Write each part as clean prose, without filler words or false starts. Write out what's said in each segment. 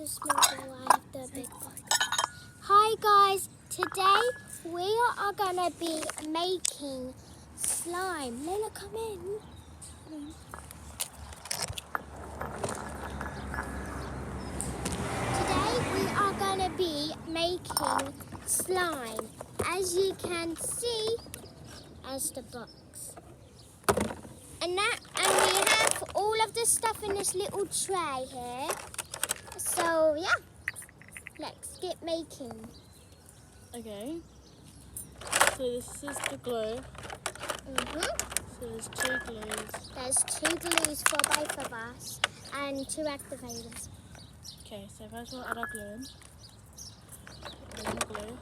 the small ball, I have the big ball. Hi guys, today we are gonna be making slime. Layla, come in. Today we are gonna be making slime. As you can see, as the box. And we have all of the stuff in this little tray here. So yeah, let's get making. Okay. So this is the glue. So there's 2 glues. There's 2 glues for both of us and 2 activators. Okay, so first we'll add our glue in. Put in the glue.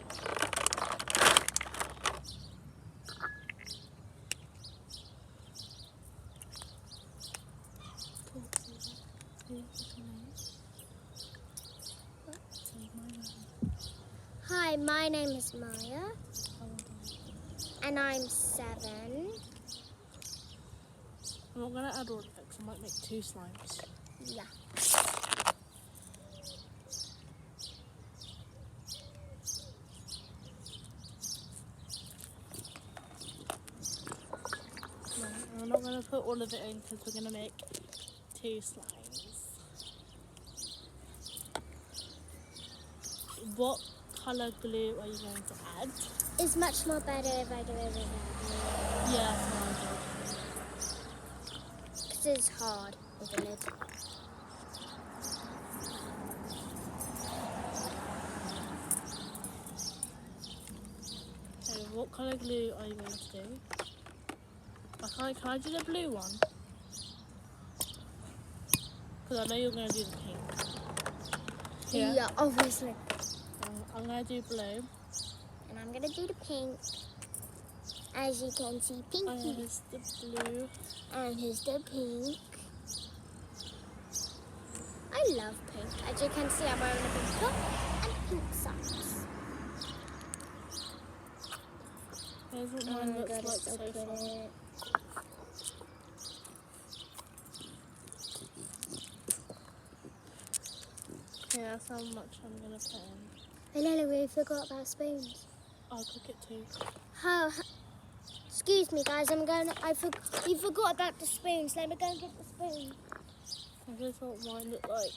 Hi, my name is Maya and I'm 7. I'm not going to add all of it because I might make 2 slimes. Yeah. No, I'm not going to put all of it in because we're going to make 2 slimes. What colour glue are you going to add? It's much more better if I do it without glue. Yeah, that's what I did. Because it's hard with the lid. Okay, what colour glue are you going to do? Can I do the blue one? Because I know you're going to do the pink. Yeah, obviously. I'm going to do blue. And I'm going to do the pink. As you can see, pinky. And here's the blue. And here's the pink. I love pink. As you can see, I'm wearing a pink top and pink socks. Here's what mine looks like so far. Okay, that's how much I'm going to put in. Hey Lila, we forgot about spoons. I'll cook it too. Excuse me guys, we forgot about the spoons. Let me go and get the spoon. And this is what mine look like.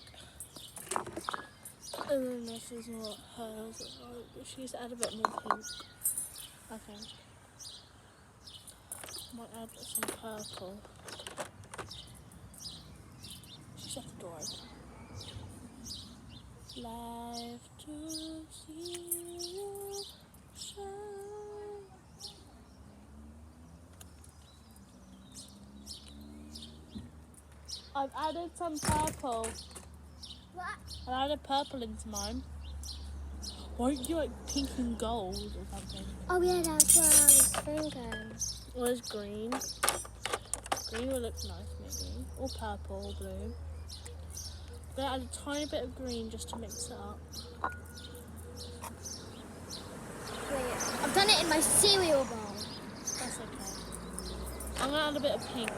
And then this is what hers look like. She needs to add a bit more pink. Okay. Might add some purple. Just shut the door open. Life to see you shine. I've added some purple. What? I added purple into mine. Why don't you like pink and gold or something? Oh yeah, that's what I was thinking. Or is green? Green will look nice maybe. Or purple or blue. I'm going to add a tiny bit of green just to mix it up. Wait, I've done it in my cereal bowl. That's okay. I'm going to add a bit of pink.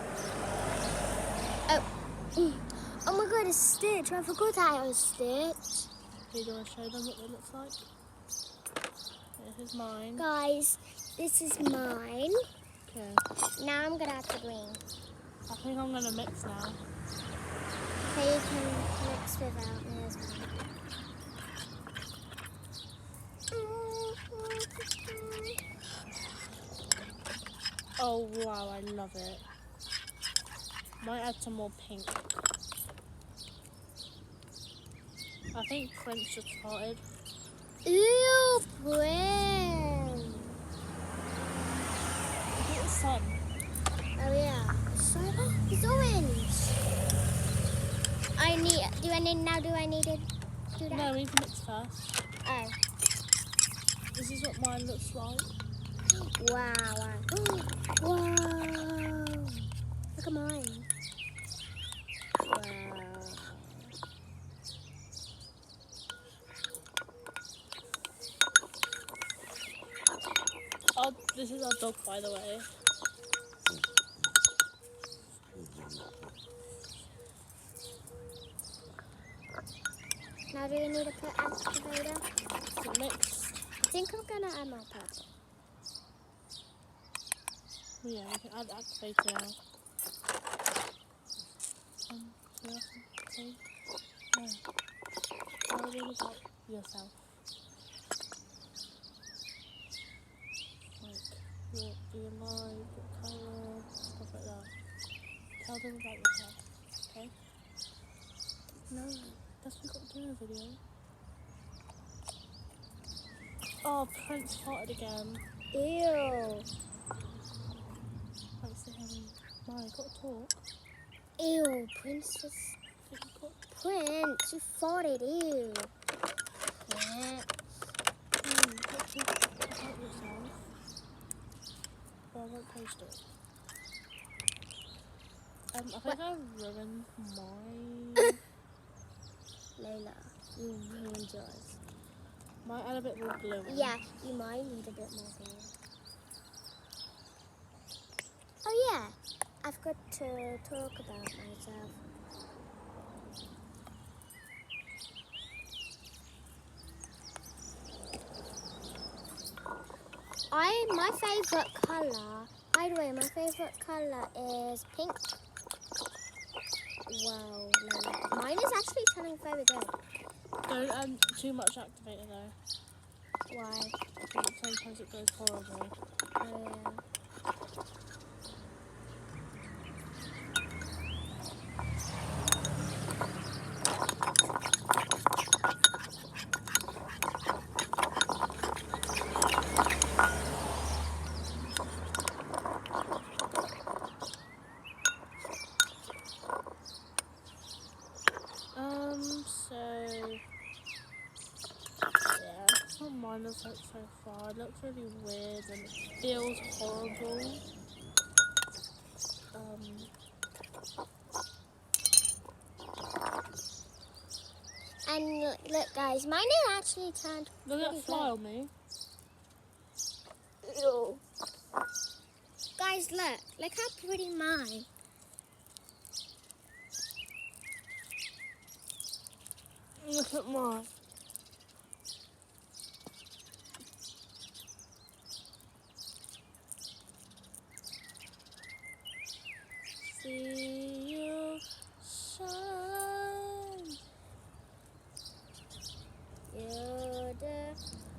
Oh my god, it's Stitch. I forgot that it was Stitch. Do you want to show them what they look like? This is mine. Guys, this is mine. Okay. Now I'm gonna add the green. I think I'm going to mix now. Okay, you can mix without me as well. Oh wow, I love it. Might add some more pink. I think Prince just farted. Ew, Prince. Look at the sun. Oh yeah. It's orange. Do I need to do that? No, we need to mix first. Oh. This is what mine looks like. Wow. Whoa. Look at mine. Wow. Oh, this is our dog, by the way. Now How do you need to put activator? So next, I think I'm gonna add my purple. yeah, we can add activator now. So that's okay. Yeah. Tell them about yourself. Like, what do you like, what colour, stuff like that. Tell them about yourself, okay? No, that's what you got to do in a video. Oh, Prince farted again. Ew. Like, say him, Maya, got to talk. Ew, Princess. You got Prince, you farted, ew. Yeah. to talk about yourself. Or I won't post it. I think I've ruined mine. Layla, you ruined yours. Might add a bit more glue on. Yeah, you might need a bit more glue. Oh yeah, I've got to talk about myself. My favourite colour, by the way, my favourite colour is pink. Wow, no. Mine is actually turning very good. Don't add too much activator though. Why? Because sometimes it goes horrible. Oh yeah. So yeah, that's what mine looks like so far. It looks really weird and it feels horrible. And look guys, mine is actually turned Look at pretty that fly on me. good. Ew. Guys, look how pretty mine. Look at mine. See you shine. You're the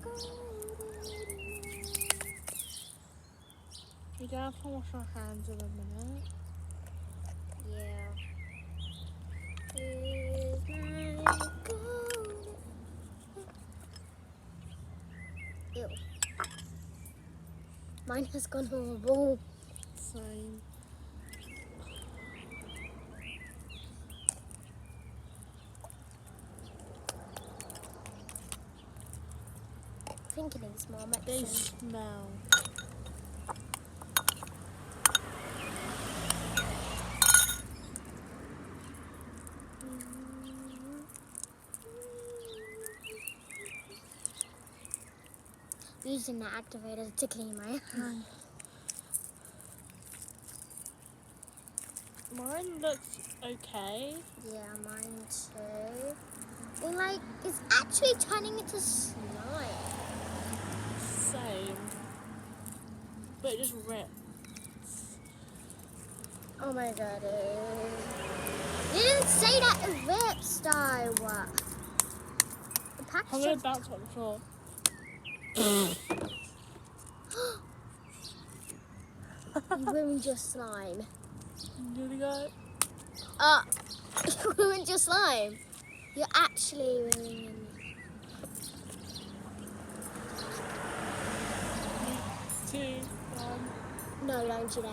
golden. We're gonna have to wash our hands in a minute. Yeah. Is my golden. Ew. Mine has gone horrible. Same. Thinking it smell They medicine. smell. Using the activator to clean my hand. Mine looks okay. Yeah, mine too. Well, like, it's actually turning into slime. Same. But it just ripped. Oh my god. You didn't say that it rips, though. The package I'm gonna bounce on the floor. You ruined your slime. Nearly got it. You ruined your slime. You're actually ruining it. 2, 1. No, don't you dare.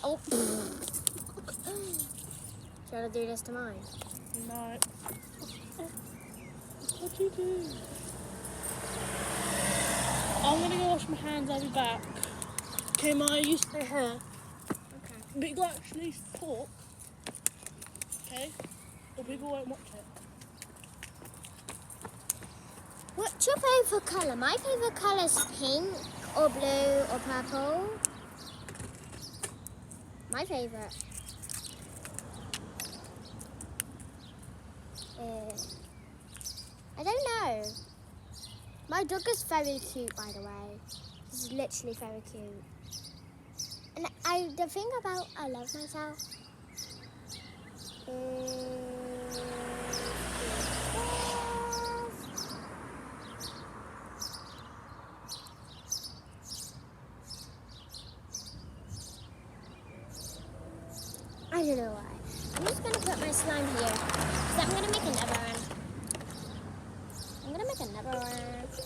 Oh. Should I do this to mine? No. What'd you do? I'm gonna go wash my hands, I'll be back. Okay, Maya, you stay here. Okay. But you gotta actually talk. Okay? Or people won't watch it. What's your favourite colour? My favourite colour is pink or blue or purple. My favourite I don't know. My dog is very cute, by the way. He's literally very cute. And the thing about I love myself is I don't know why. I'm just gonna put my slime here because I'm gonna make another one. I'm gonna make another one.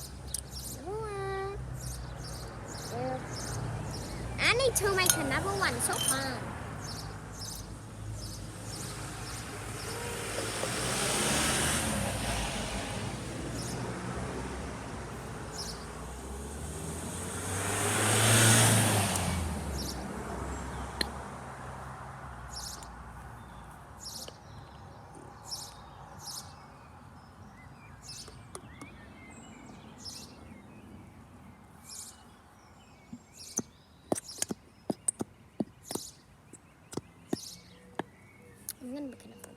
I need to make another one. So fun. I'm gonna make another one.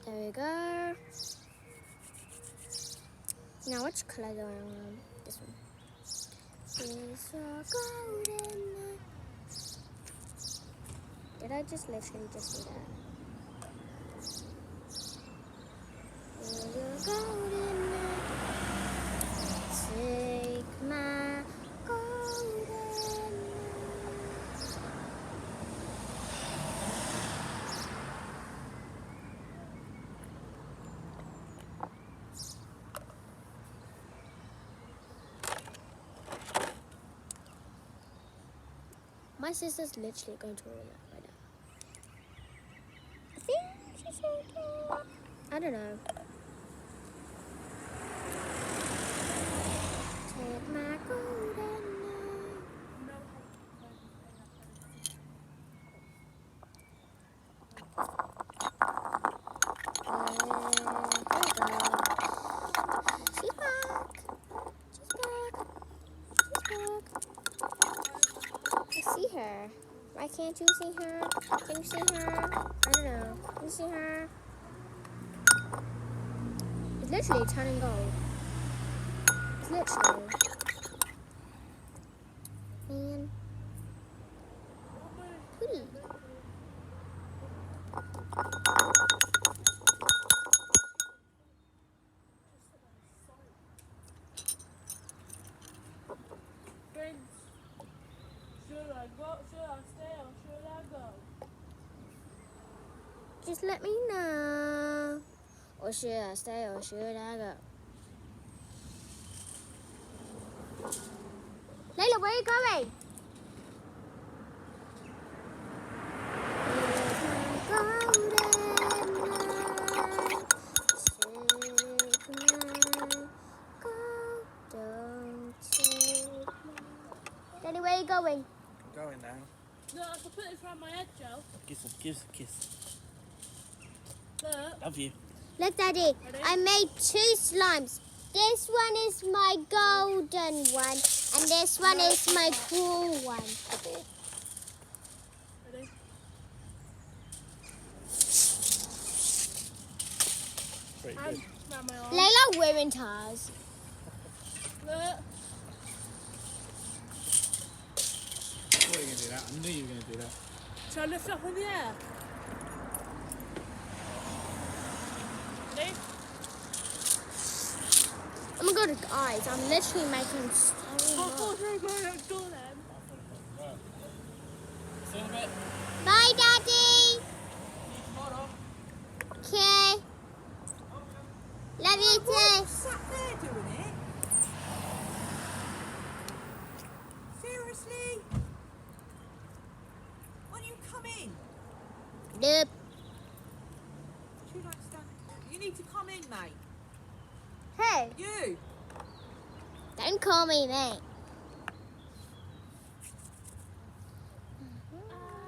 There we go. Now which color do I want? This one. It's a golden night. Did I just literally just do that? It's a golden night. Take my golden night. My sister's literally going to ruin that right now. I think she's okay. I don't know. Take my golden She's back. She's back. She's back. I see her. Why can't you see her? Can you see her? I don't know. Can you see her? It's literally turning gold. It's literally. Man. Pretty. Should I go? Should I stay or should I go? Just let me know. Or should I stay or should I go? Layla, where are you going? Daddy, where are you going? I'm going now. No, I can put this around my head, Joe. Give us a kiss. Look. Love you. Look, Daddy, I made 2 slimes. This one is my golden one, and this one is my cool one. Ready? Pretty And good. around my arm. Layla wearing tars. Look. I thought you were going to do that. I knew you were going to do that. Shall I lift up in the air? Ready? Oh my god, guys, I'm literally making so Oh, much. we're going next door then. See you in a bit. Bye, Daddy. Okay. Love you too. Sat there doing it? Seriously? Why don't you come in? Nope. You don't stand. You need to come in, mate. Hey, You. don't call me mate.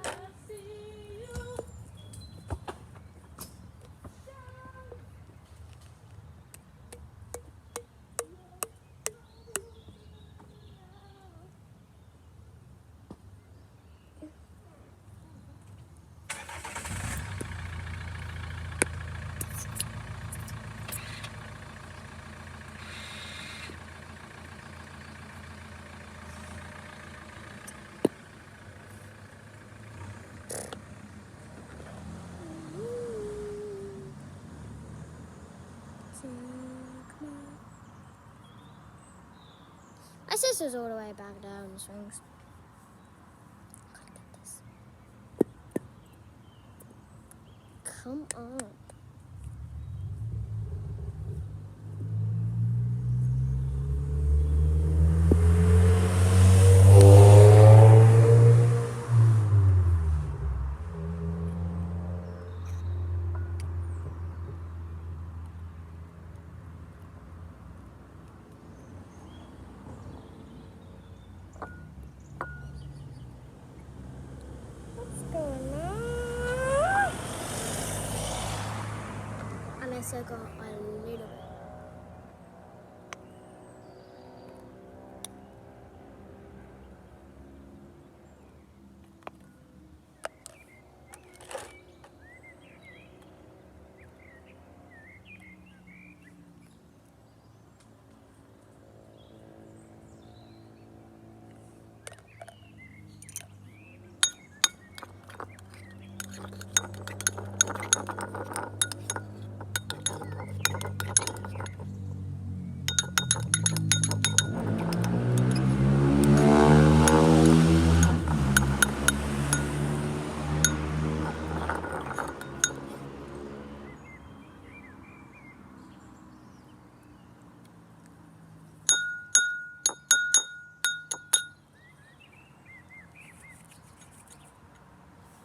I see you. My sister's all the way back down the swings. Gotta get this. Come on. What's going on? Unless I got a little bit.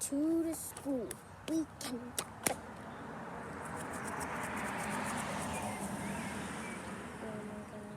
To the school. We can do it. Oh my god.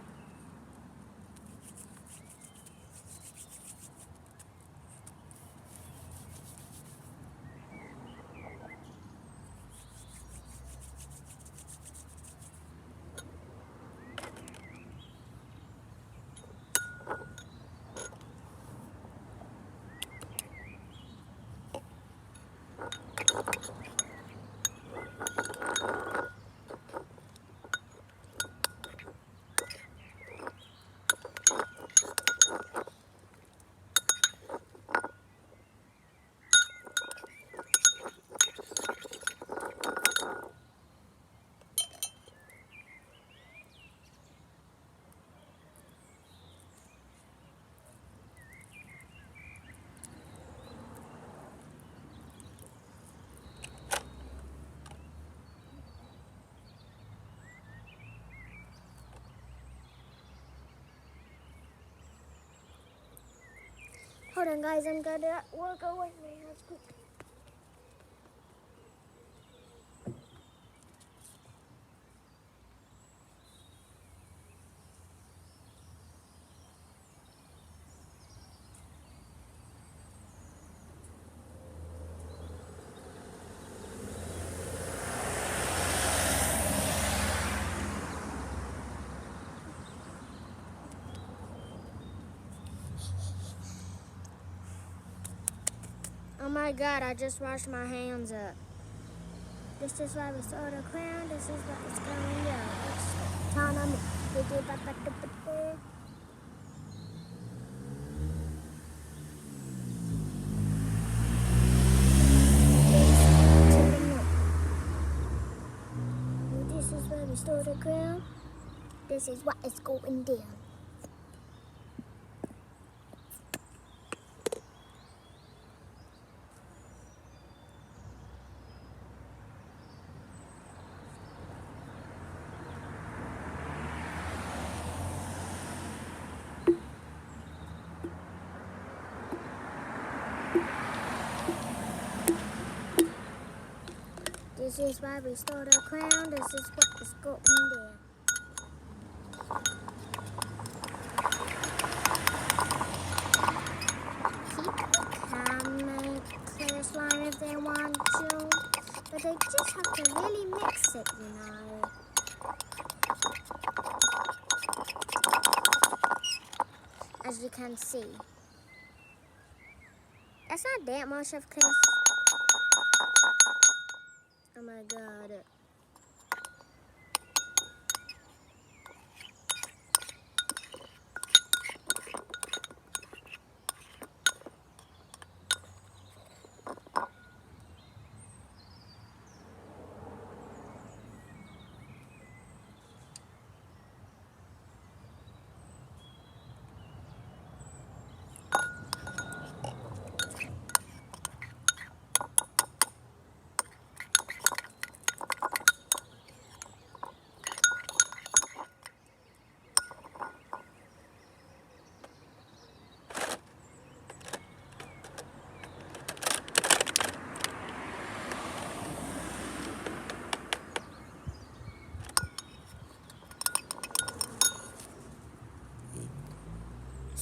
Hold on, guys. I'm gonna work away my hands quick. Oh my god, I just washed my hands up. This is why we saw the crown. This is what is going down. It's time on me. This is where we store the crown. This is what is going down. This is why we stole the crown. This is what is going there. People can make clear slime if they want to, but they just have to really mix it, you know. As you can see. That's not that much of clear. Oh my god.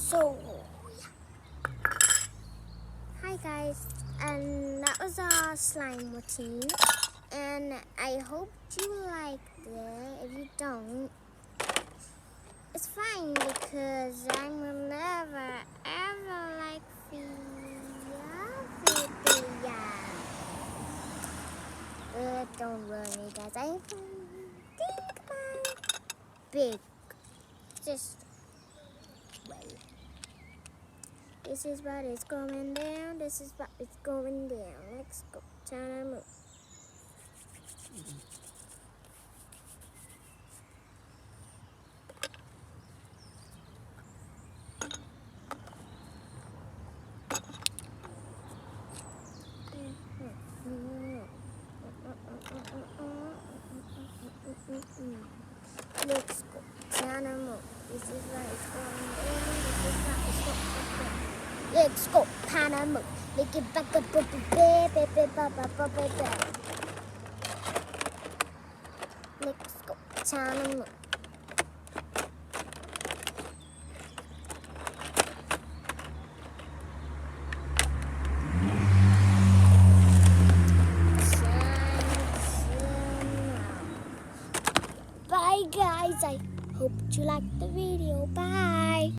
So, hi guys, and that was our slime routine, and I hope you liked it. If you don't, it's fine because I will never ever like the video. Don't worry guys, I think my big, just wait. This is what is going down. This is what is going down. Let's go. Trying to move. Let's go. Trying to move. This is what is going down. This is what is going down. Let's go, Panama. Make it back up, baby. Let's go, Panama. Bye, guys. I hope you liked the video. Bye.